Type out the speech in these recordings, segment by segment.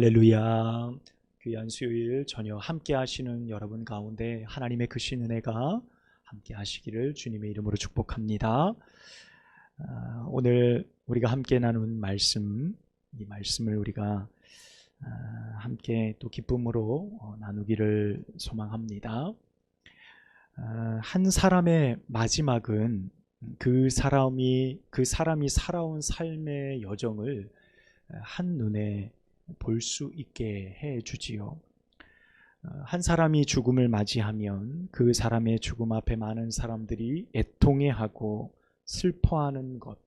할렐루야. 귀한 수요일 저녁 함께 하시는 여러분 가운데 하나님의 크신 은혜가 함께 하시기를 주님의 이름으로 축복합니다. 오늘 우리가 함께 나눈 말씀, 이 말씀을 우리가 함께 또 기쁨으로 나누기를 소망합니다. 한 사람의 마지막은 그 사람이 살아온 삶의 여정을 한눈에 볼 수 있게 해 주지요. 한 사람이 죽음을 맞이하면 그 사람의 죽음 앞에 많은 사람들이 애통해하고 슬퍼하는 것,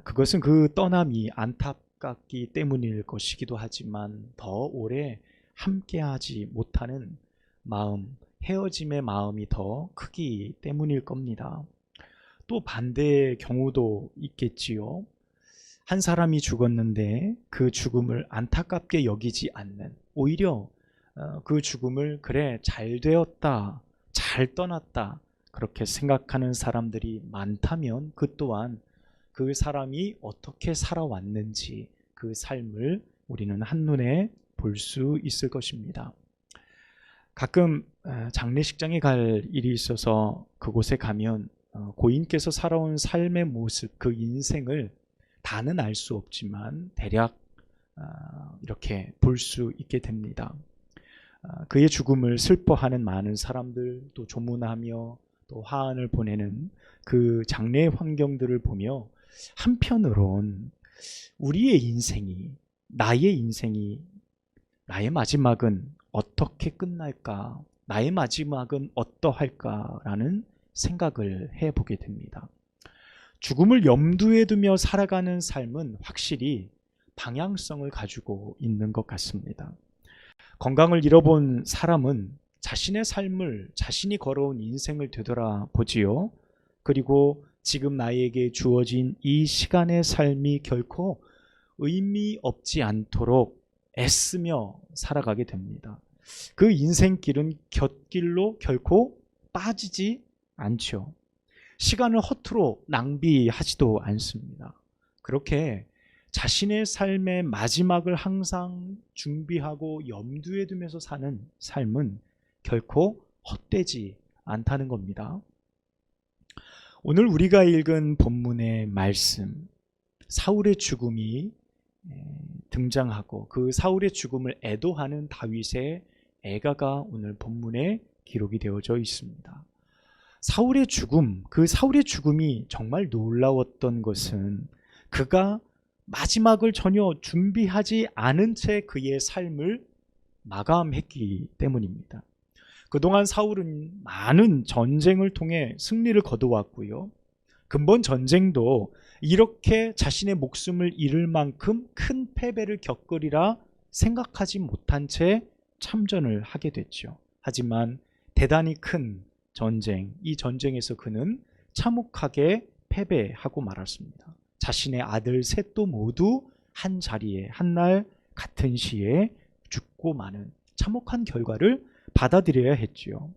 그것은 그 떠남이 안타깝기 때문일 것이기도 하지만 더 오래 함께하지 못하는 마음, 헤어짐의 마음이 더 크기 때문일 겁니다. 또 반대의 경우도 있겠지요. 한 사람이 죽었는데 그 죽음을 안타깝게 여기지 않는, 오히려 그 죽음을 그래 잘 되었다, 잘 떠났다 그렇게 생각하는 사람들이 많다면 그 또한 그 사람이 어떻게 살아왔는지 그 삶을 우리는 한눈에 볼 수 있을 것입니다. 가끔 장례식장에 갈 일이 있어서 그곳에 가면 고인께서 살아온 삶의 모습, 그 인생을 다는 알 수 없지만 대략 이렇게 볼 수 있게 됩니다. 그의 죽음을 슬퍼하는 많은 사람들, 또 조문하며 또 화환을 보내는 그 장례의 환경들을 보며 한편으론 우리의 인생이, 나의 마지막은 어떻게 끝날까, 나의 마지막은 어떠할까라는 생각을 해보게 됩니다. 죽음을 염두에 두며 살아가는 삶은 확실히 방향성을 가지고 있는 것 같습니다. 건강을 잃어본 사람은 자신의 삶을, 자신이 걸어온 인생을 되돌아보지요. 그리고 지금 나에게 주어진 이 시간의 삶이 결코 의미 없지 않도록 애쓰며 살아가게 됩니다. 그 인생길은 곁길로 결코 빠지지 않죠. 시간을 허투루 낭비하지도 않습니다. 그렇게 자신의 삶의 마지막을 항상 준비하고 염두에 두면서 사는 삶은 결코 헛되지 않다는 겁니다. 오늘 우리가 읽은 본문의 말씀, 사울의 죽음이 등장하고 그 사울의 죽음을 애도하는 다윗의 애가가 오늘 본문에 기록이 되어져 있습니다. 사울의 죽음이 정말 놀라웠던 것은 그가 마지막을 전혀 준비하지 않은 채 그의 삶을 마감했기 때문입니다. 그동안 사울은 많은 전쟁을 통해 승리를 거두었고요. 근본 전쟁도 이렇게 자신의 목숨을 잃을 만큼 큰 패배를 겪으리라 생각하지 못한 채 참전을 하게 됐죠. 하지만 대단히 큰 전쟁, 이 전쟁에서 그는 참혹하게 패배하고 말았습니다. 자신의 아들 셋도 모두 한 자리에, 한날 같은 시에 죽고 마는 참혹한 결과를 받아들여야 했지요.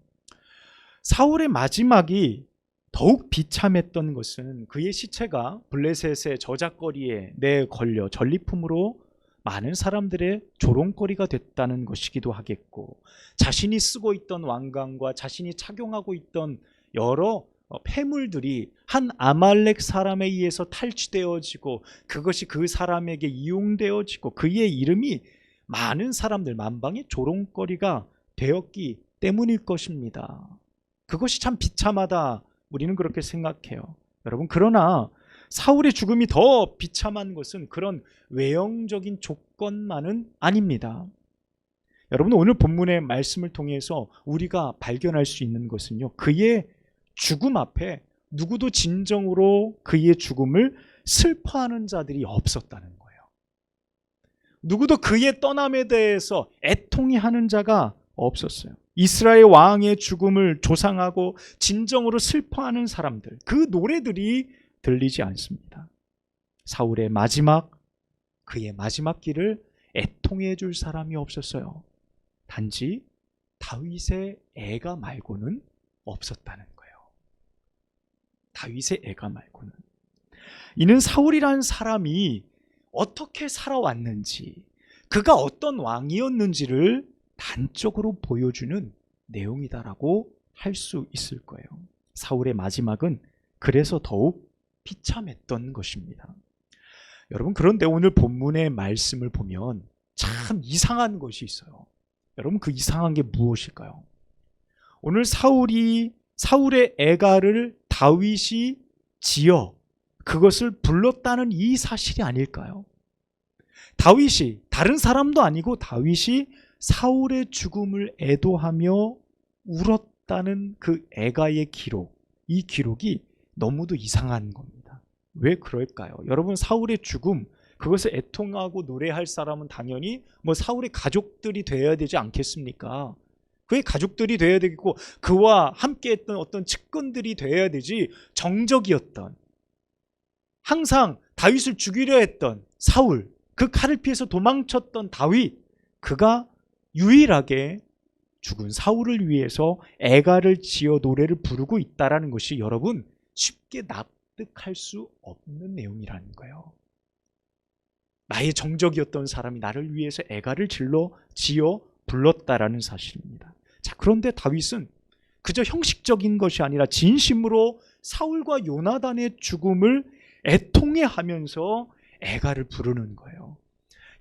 사울의 마지막이 더욱 비참했던 것은 그의 시체가 블레셋의 저작거리에 내걸려 전리품으로 많은 사람들의 조롱거리가 됐다는 것이기도 하겠고, 자신이 쓰고 있던 왕관과 자신이 착용하고 있던 여러 폐물들이 한 아말렉 사람에 의해서 탈취되어지고 그것이 그 사람에게 이용되어지고 그의 이름이 많은 사람들, 만방의 조롱거리가 되었기 때문일 것입니다. 그것이 참 비참하다, 우리는 그렇게 생각해요. 여러분, 그러나 사울의 죽음이 더 비참한 것은 그런 외형적인 조건만은 아닙니다. 여러분, 오늘 본문의 말씀을 통해서 우리가 발견할 수 있는 것은요, 그의 죽음 앞에 누구도 진정으로 그의 죽음을 슬퍼하는 자들이 없었다는 거예요. 누구도 그의 떠남에 대해서 애통해하는 자가 없었어요. 이스라엘 왕의 죽음을 조상하고 진정으로 슬퍼하는 사람들, 그 노래들이 들리지 않습니다. 사울의 마지막, 그의 마지막 길을 애통해 줄 사람이 없었어요. 단지 다윗의 애가 말고는 없었다는 거예요. 다윗의 애가 말고는. 이는 사울이라는 사람이 어떻게 살아왔는지, 그가 어떤 왕이었는지를 단적으로 보여주는 내용이다라고 할 수 있을 거예요. 사울의 마지막은 그래서 더욱 비참했던 것입니다. 여러분, 그런데 오늘 본문의 말씀을 보면 참 이상한 것이 있어요. 여러분, 그 이상한 게 무엇일까요? 오늘 사울의 애가를 다윗이 지어 그것을 불렀다는 이 사실이 아닐까요? 다윗이, 다른 사람도 아니고 다윗이 사울의 죽음을 애도하며 울었다는 그 애가의 기록, 이 기록이 너무도 이상한 겁니다. 왜 그럴까요? 여러분, 사울의 죽음, 그것을 애통하고 노래할 사람은 당연히 사울의 가족들이 되어야 되지 않겠습니까? 그의 가족들이 되어야 되겠고, 그와 함께 했던 어떤 측근들이 되어야 되지, 정적이었던, 항상 다윗을 죽이려 했던 사울, 그 칼을 피해서 도망쳤던 다윗, 그가 유일하게 죽은 사울을 위해서 애가를 지어 노래를 부르고 있다는 것이 여러분 쉽게 납득할 수 없는 내용이라는 거예요. 나의 정적이었던 사람이 나를 위해서 애가를 지어 불렀다라는 사실입니다. 자, 그런데 다윗은 그저 형식적인 것이 아니라 진심으로 사울과 요나단의 죽음을 애통해하면서 애가를 부르는 거예요.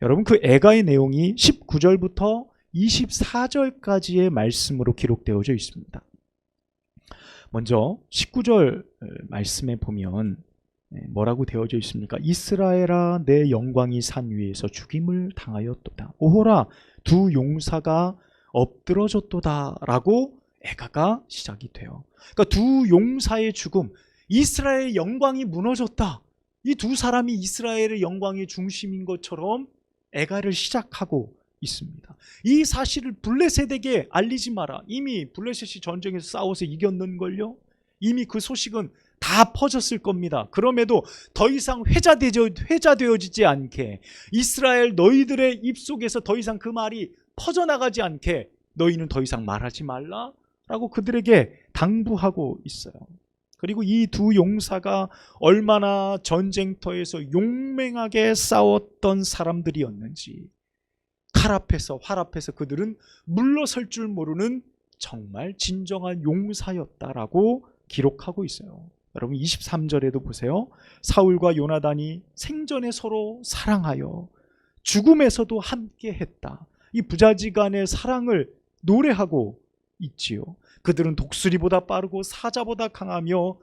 여러분, 그 애가의 내용이 19절부터 24절까지의 말씀으로 기록되어져 있습니다. 먼저 19절 말씀에 보면 뭐라고 되어져 있습니까? 이스라엘아, 내 영광이 산 위에서 죽임을 당하였도다. 오호라, 두 용사가 엎드러졌도다 라고 애가가 시작이 돼요. 그러니까 두 용사의 죽음, 이스라엘의 영광이 무너졌다. 이 두 사람이 이스라엘의 영광의 중심인 것처럼 애가를 시작하고 있습니다. 이 사실을 블레셋에게 알리지 마라. 이미 블레셋이 전쟁에서 싸워서 이겼는걸요. 이미 그 소식은 다 퍼졌을 겁니다. 그럼에도 더 이상 회자되어지지 않게, 이스라엘 너희들의 입속에서 더 이상 그 말이 퍼져나가지 않게 너희는 더 이상 말하지 말라라고 그들에게 당부하고 있어요. 그리고 이 두 용사가 얼마나 전쟁터에서 용맹하게 싸웠던 사람들이었는지, 칼 앞에서 활 앞에서 그들은 물러설 줄 모르는 정말 진정한 용사였다라고 기록하고 있어요. 여러분, 23절에도 보세요. 사울과 요나단이 생전에 서로 사랑하여 죽음에서도 함께 했다. 이 부자지간의 사랑을 노래하고 있지요. 그들은 독수리보다 빠르고 사자보다 강하며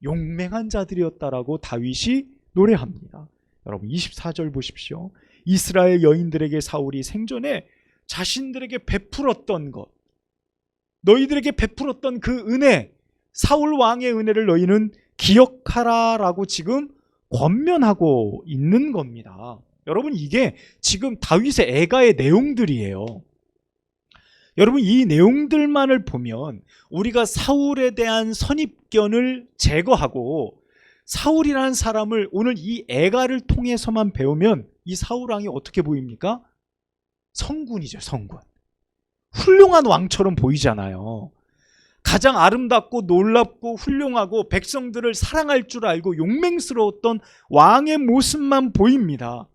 용맹한 자들이었다라고 다윗이 노래합니다. 여러분, 24절 보십시오. 이스라엘 여인들에게 사울이 생전에 자신들에게 베풀었던 것, 너희들에게 베풀었던 그 은혜, 사울 왕의 은혜를 너희는 기억하라라고 지금 권면하고 있는 겁니다. 여러분, 이게 지금 다윗의 애가의 내용들이에요. 여러분, 이 내용들만을 보면 우리가 사울에 대한 선입견을 제거하고 사울이라는 사람을 오늘 이 애가를 통해서만 배우면 이 사울 왕이 어떻게 보입니까? 성군이죠, 성군. 훌륭한 왕처럼 보이잖아요. 가장 아름답고 놀랍고 훌륭하고 백성들을 사랑할 줄 알고 용맹스러웠던 왕의 모습만 보입니다.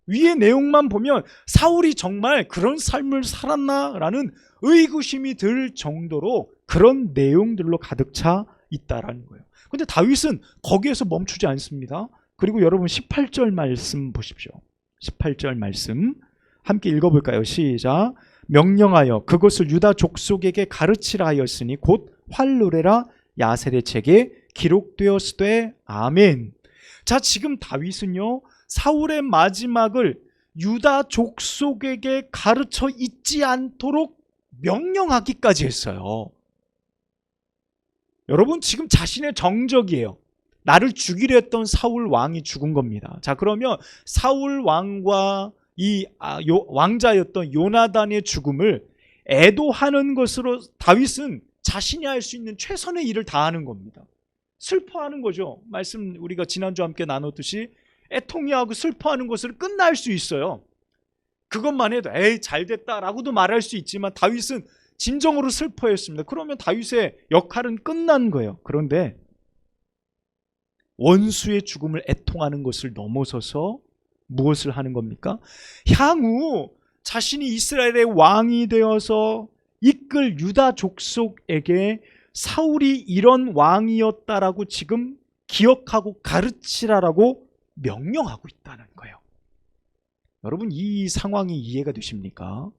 위의 내용만 보면 사울이 정말 그런 삶을 살았나라는 의구심이 들 정도로 그런 내용들로 가득 차 있다라는 거예요. 그런데 다윗은 거기에서 멈추지 않습니다. 그리고 여러분 18절 말씀 보십시오. 18절 말씀 함께 읽어볼까요? 시작. 명령하여 그것을 유다 족속에게 가르치라 하였으니 곧 활노래라 야셀의 책에 기록되었으되 아멘. 자, 지금 다윗은요, 사울의 마지막을 유다 족속에게 가르쳐 잊지 않도록 명령하기까지 했어요. 여러분, 지금 자신의 정적이에요. 나를 죽이려 했던 사울 왕이 죽은 겁니다. 자, 그러면 사울 왕과 이 왕자였던 요나단의 죽음을 애도하는 것으로 다윗은 자신이 할 수 있는 최선의 일을 다하는 겁니다. 슬퍼하는 거죠. 말씀 우리가 지난주 함께 나눴듯이 애통해하고 슬퍼하는 것으로 끝날 수 있어요. 그것만 해도 에이 잘됐다라고도 말할 수 있지만 다윗은 진정으로 슬퍼했습니다. 그러면 다윗의 역할은 끝난 거예요. 그런데 원수의 죽음을 애통하는 것을 넘어서서 무엇을 하는 겁니까? 향후 자신이 이스라엘의 왕이 되어서 이끌 유다 족속에게 사울이 이런 왕이었다라고 지금 기억하고 가르치라라고 명령하고 있다는 거예요. 여러분, 이 상황이 이해가 되십니까?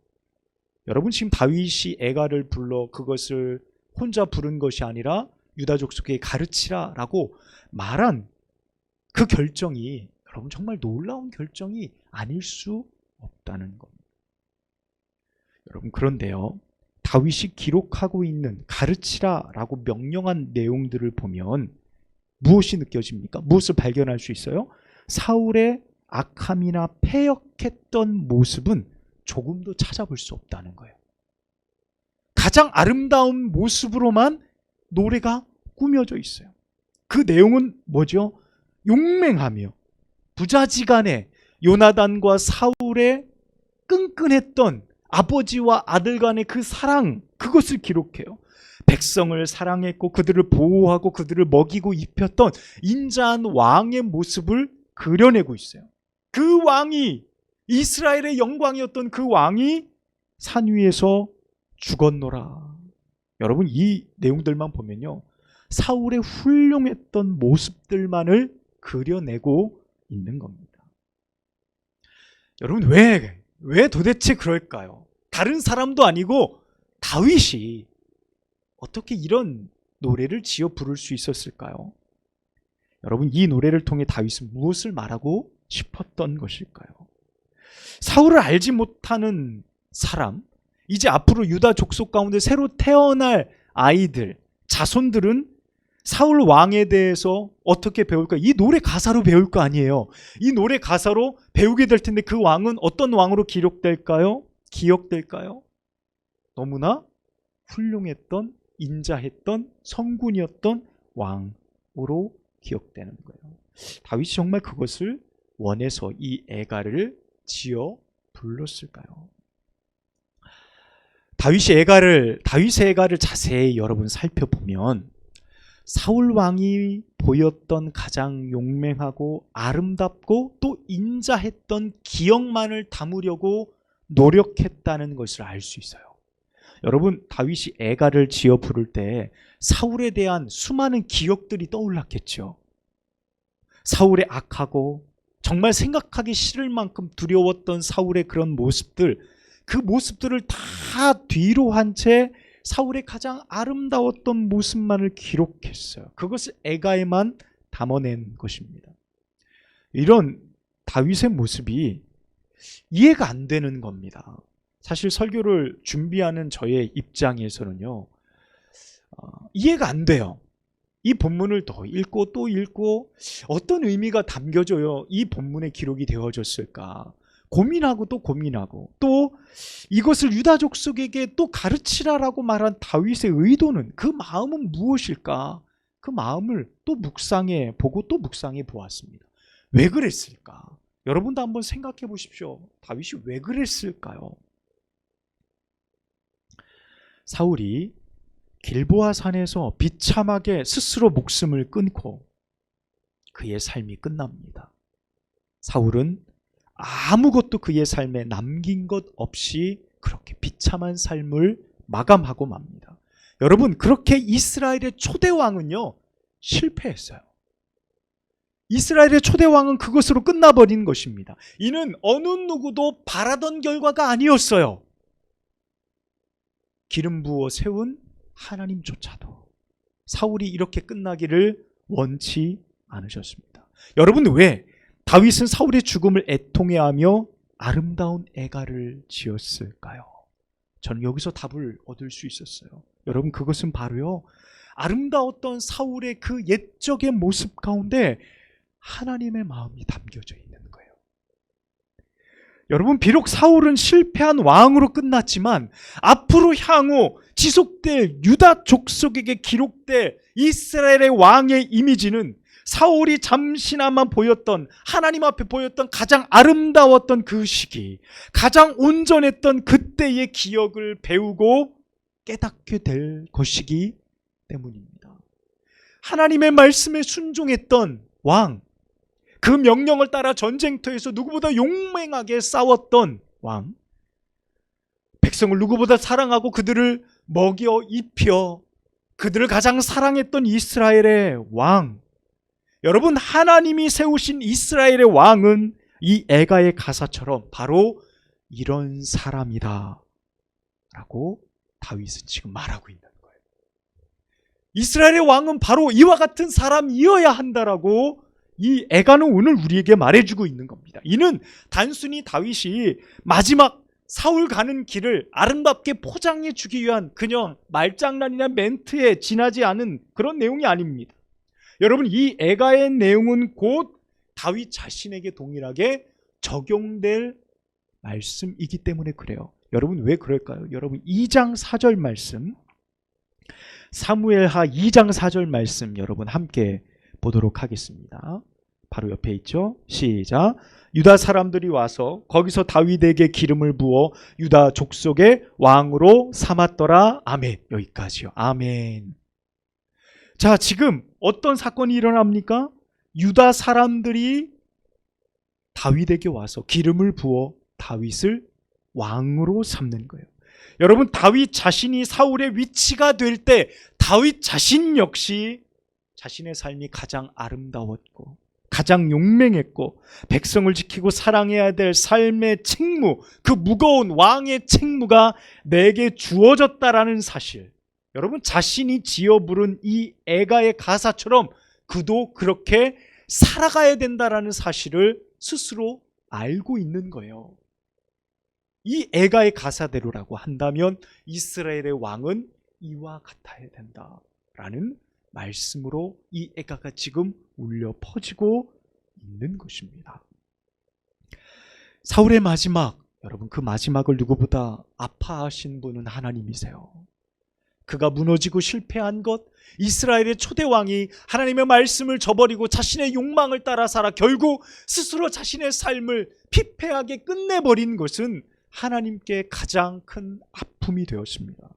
여러분, 지금 다윗이 애가를 불러 그것을 혼자 부른 것이 아니라 유다 족속에게 가르치라라고 말한 그 결정이 여러분 정말 놀라운 결정이 아닐 수 없다는 겁니다. 여러분, 그런데요, 다윗이 기록하고 있는 가르치라라고 명령한 내용들을 보면 무엇이 느껴집니까? 무엇을 발견할 수 있어요? 사울의 악함이나 패역했던 모습은 조금도 찾아볼 수 없다는 거예요. 가장 아름다운 모습으로만 노래가 꾸며져 있어요. 그 내용은 뭐죠? 용맹하며 부자지간에 요나단과 사울의 끈끈했던 아버지와 아들 간의 그 사랑, 그것을 기록해요. 백성을 사랑했고 그들을 보호하고 그들을 먹이고 입혔던 인자한 왕의 모습을 그려내고 있어요. 그 왕이, 이스라엘의 영광이었던 그 왕이 산 위에서 죽었노라. 여러분, 이 내용들만 보면요, 사울의 훌륭했던 모습들만을 그려내고 있는 겁니다. 여러분, 왜 도대체 그럴까요? 다른 사람도 아니고 다윗이 어떻게 이런 노래를 지어 부를 수 있었을까요? 여러분, 이 노래를 통해 다윗은 무엇을 말하고 싶었던 것일까요? 사울을 알지 못하는 사람, 이제 앞으로 유다 족속 가운데 새로 태어날 아이들, 자손들은 사울 왕에 대해서 어떻게 배울까? 이 노래 가사로 배울 거 아니에요. 이 노래 가사로 배우게 될 텐데 그 왕은 어떤 왕으로 기록될까요? 기억될까요? 너무나 훌륭했던, 인자했던, 성군이었던 왕으로 기억되는 거예요. 다윗이 정말 그것을 원해서 이 애가를 지어 불렀을까요? 다윗의 애가를 자세히 여러분 살펴보면 사울 왕이 보였던 가장 용맹하고 아름답고 또 인자했던 기억만을 담으려고 노력했다는 것을 알 수 있어요. 여러분, 다윗이 애가를 지어 부를 때 사울에 대한 수많은 기억들이 떠올랐겠죠. 사울의 악하고 정말 생각하기 싫을 만큼 두려웠던 사울의 그런 모습들, 그 모습들을 다 뒤로 한 채 사울의 가장 아름다웠던 모습만을 기록했어요. 그것을 애가에만 담아낸 것입니다. 이런 다윗의 모습이 이해가 안 되는 겁니다. 사실 설교를 준비하는 저의 입장에서는요, 이해가 안 돼요. 이 본문을 더 읽고 또 읽고 어떤 의미가 담겨져요 이 본문에 기록이 되어졌을까 고민하고 또 고민하고, 또 이것을 유다 족속에게 또 가르치라라고 말한 다윗의 의도는, 그 마음은 무엇일까? 그 마음을 또 묵상해 보고 또 묵상해 보았습니다. 왜 그랬을까? 여러분도 한번 생각해 보십시오. 다윗이 왜 그랬을까요? 사울이 길보아 산에서 비참하게 스스로 목숨을 끊고 그의 삶이 끝납니다. 사울은 아무것도 그의 삶에 남긴 것 없이 그렇게 비참한 삶을 마감하고 맙니다. 여러분, 그렇게 이스라엘의 초대왕은요, 실패했어요. 이스라엘의 초대왕은 그것으로 끝나버린 것입니다. 이는 어느 누구도 바라던 결과가 아니었어요. 기름 부어 세운 하나님조차도 사울이 이렇게 끝나기를 원치 않으셨습니다. 여러분, 왜 다윗은 사울의 죽음을 애통해하며 아름다운 애가를 지었을까요? 저는 여기서 답을 얻을 수 있었어요. 여러분, 그것은 바로요, 아름다웠던 사울의 그 옛적의 모습 가운데 하나님의 마음이 담겨져 있는 거예요. 여러분, 비록 사울은 실패한 왕으로 끝났지만 앞으로 향후 지속될 유다 족속에게 기록될 이스라엘의 왕의 이미지는 사울이 잠시나마 보였던, 하나님 앞에 보였던 가장 아름다웠던 그 시기, 가장 온전했던 그때의 기억을 배우고 깨닫게 될 것이기 때문입니다. 하나님의 말씀에 순종했던 왕, 그 명령을 따라 전쟁터에서 누구보다 용맹하게 싸웠던 왕, 백성을 누구보다 사랑하고 그들을 먹여 입혀 그들을 가장 사랑했던 이스라엘의 왕, 여러분, 하나님이 세우신 이스라엘의 왕은 이 애가의 가사처럼 바로 이런 사람이다 라고 다윗은 지금 말하고 있는 거예요. 이스라엘의 왕은 바로 이와 같은 사람이어야 한다라고 이 애가는 오늘 우리에게 말해주고 있는 겁니다. 이는 단순히 다윗이 마지막 사울 가는 길을 아름답게 포장해 주기 위한 그냥 말장난이나 멘트에 지나지 않은 그런 내용이 아닙니다. 여러분, 이 애가의 내용은 곧 다윗 자신에게 동일하게 적용될 말씀이기 때문에 그래요. 여러분, 왜 그럴까요? 여러분, 2장 4절 말씀, 사무엘하 2장 4절 말씀 여러분 함께 보도록 하겠습니다. 바로 옆에 있죠? 시작. 유다 사람들이 와서 거기서 다윗에게 기름을 부어 유다 족속의 왕으로 삼았더라. 아멘. 여기까지요. 아멘. 자, 지금 어떤 사건이 일어납니까? 유다 사람들이 다윗에게 와서 기름을 부어 다윗을 왕으로 삼는 거예요. 여러분, 다윗 자신이 사울의 위치가 될 때 다윗 자신 역시 자신의 삶이 가장 아름다웠고 가장 용맹했고 백성을 지키고 사랑해야 될 삶의 책무, 그 무거운 왕의 책무가 내게 주어졌다라는 사실, 여러분, 자신이 지어 부른 이 애가의 가사처럼 그도 그렇게 살아가야 된다라는 사실을 스스로 알고 있는 거예요. 이 애가의 가사대로라고 한다면 이스라엘의 왕은 이와 같아야 된다라는 말씀으로 이 애가가 지금 울려 퍼지고 있는 것입니다. 사울의 마지막, 여러분, 그 마지막을 누구보다 아파하신 분은 하나님이세요. 그가 무너지고 실패한 것, 이스라엘의 초대왕이 하나님의 말씀을 저버리고 자신의 욕망을 따라 살아 결국 스스로 자신의 삶을 피폐하게 끝내버린 것은 하나님께 가장 큰 아픔이 되었습니다.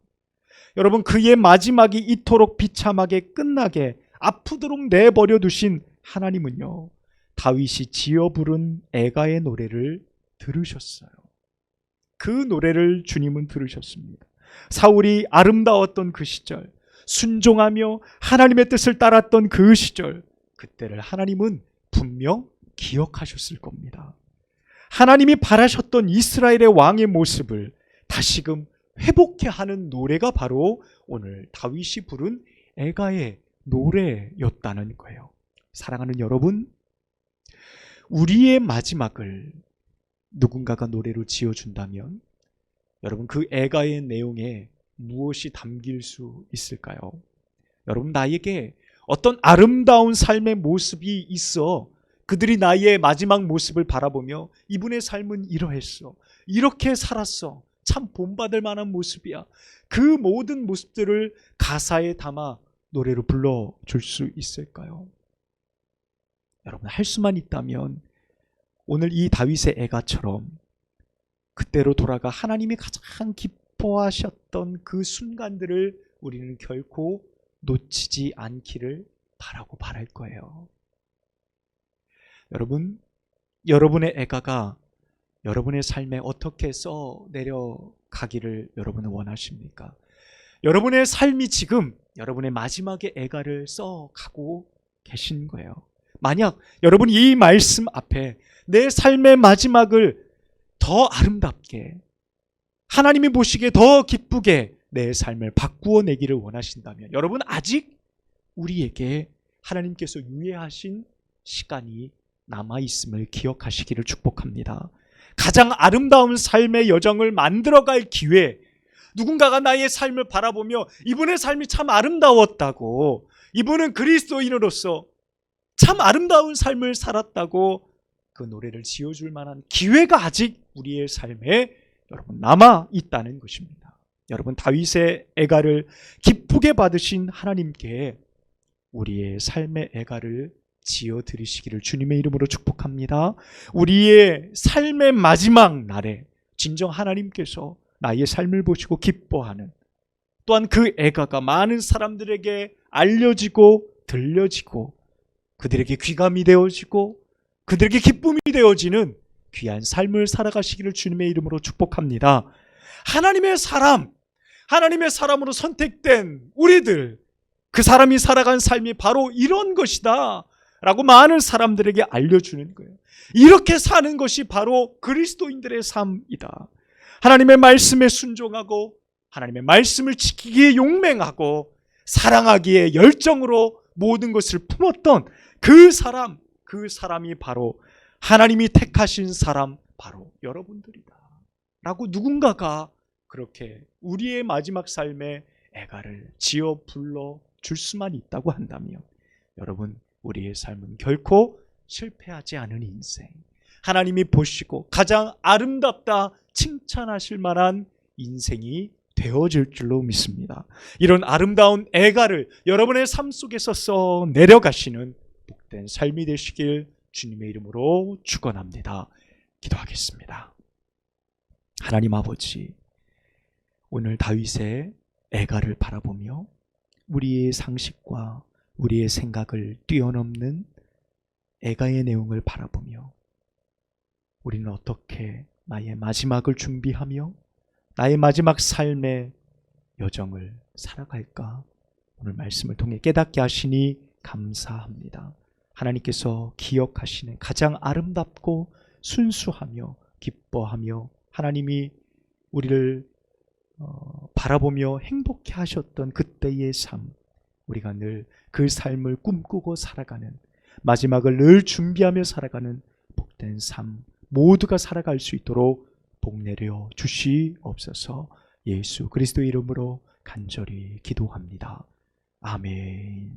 여러분, 그의 마지막이 이토록 비참하게 끝나게 아프도록 내버려 두신 하나님은요, 다윗이 지어 부른 애가의 노래를 들으셨어요. 그 노래를 주님은 들으셨습니다. 사울이 아름다웠던 그 시절, 순종하며 하나님의 뜻을 따랐던 그 시절, 그때를 하나님은 분명 기억하셨을 겁니다. 하나님이 바라셨던 이스라엘의 왕의 모습을 다시금 회복해 하는 노래가 바로 오늘 다윗이 부른 애가의 노래였다는 거예요. 사랑하는 여러분, 우리의 마지막을 누군가가 노래로 지어준다면 여러분, 그 애가의 내용에 무엇이 담길 수 있을까요? 여러분, 나에게 어떤 아름다운 삶의 모습이 있어 그들이 나의 마지막 모습을 바라보며 이분의 삶은 이러했어, 이렇게 살았어, 참 본받을 만한 모습이야, 그 모든 모습들을 가사에 담아 노래로 불러줄 수 있을까요? 여러분, 할 수만 있다면 오늘 이 다윗의 애가처럼 그때로 돌아가 하나님이 가장 기뻐하셨던 그 순간들을 우리는 결코 놓치지 않기를 바라고 바랄 거예요. 여러분, 여러분의 애가가 여러분의 삶에 어떻게 써내려가기를 여러분은 원하십니까? 여러분의 삶이 지금 여러분의 마지막의 애가를 써가고 계신 거예요. 만약 여러분이 이 말씀 앞에 내 삶의 마지막을 더 아름답게, 하나님이 보시기에 더 기쁘게 내 삶을 바꾸어 내기를 원하신다면 여러분, 아직 우리에게 하나님께서 유예하신 시간이 남아있음을 기억하시기를 축복합니다. 가장 아름다운 삶의 여정을 만들어갈 기회, 누군가가 나의 삶을 바라보며 이분의 삶이 참 아름다웠다고, 이분은 그리스도인으로서 참 아름다운 삶을 살았다고 그 노래를 지어줄 만한 기회가 아직 우리의 삶에 여러분 남아 있다는 것입니다. 여러분, 다윗의 애가를 기쁘게 받으신 하나님께 우리의 삶의 애가를 지어 드리시기를 주님의 이름으로 축복합니다. 우리의 삶의 마지막 날에 진정 하나님께서 나의 삶을 보시고 기뻐하는, 또한 그 애가가 많은 사람들에게 알려지고 들려지고 그들에게 귀감이 되어지고 그들에게 기쁨이 되어지는 귀한 삶을 살아가시기를 주님의 이름으로 축복합니다. 하나님의 사람으로 선택된 우리들, 그 사람이 살아간 삶이 바로 이런 것이다 라고 많은 사람들에게 알려주는 거예요. 이렇게 사는 것이 바로 그리스도인들의 삶이다. 하나님의 말씀에 순종하고 하나님의 말씀을 지키기에 용맹하고 사랑하기에 열정으로 모든 것을 품었던 그 사람이 바로 하나님이 택하신 사람, 바로 여러분들이다 라고 누군가가 그렇게 우리의 마지막 삶에 애가를 지어 불러 줄 수만 있다고 한다면, 여러분, 우리의 삶은 결코 실패하지 않은 인생, 하나님이 보시고 가장 아름답다 칭찬하실 만한 인생이 되어질 줄로 믿습니다. 이런 아름다운 애가를 여러분의 삶 속에서 써 내려가시는 복된 삶이 되시길 주님의 이름으로 축원합니다. 기도하겠습니다. 하나님 아버지, 오늘 다윗의 애가를 바라보며 우리의 상식과 우리의 생각을 뛰어넘는 애가의 내용을 바라보며 우리는 어떻게 나의 마지막을 준비하며 나의 마지막 삶의 여정을 살아갈까? 오늘 말씀을 통해 깨닫게 하시니 감사합니다. 하나님께서 기억하시는 가장 아름답고 순수하며 기뻐하며 하나님이 우리를 바라보며 행복해 하셨던 그때의 삶, 우리가 늘 그 삶을 꿈꾸고 살아가는, 마지막을 늘 준비하며 살아가는 복된 삶 모두가 살아갈 수 있도록 복 내려 주시옵소서. 예수 그리스도의 이름으로 간절히 기도합니다. 아멘.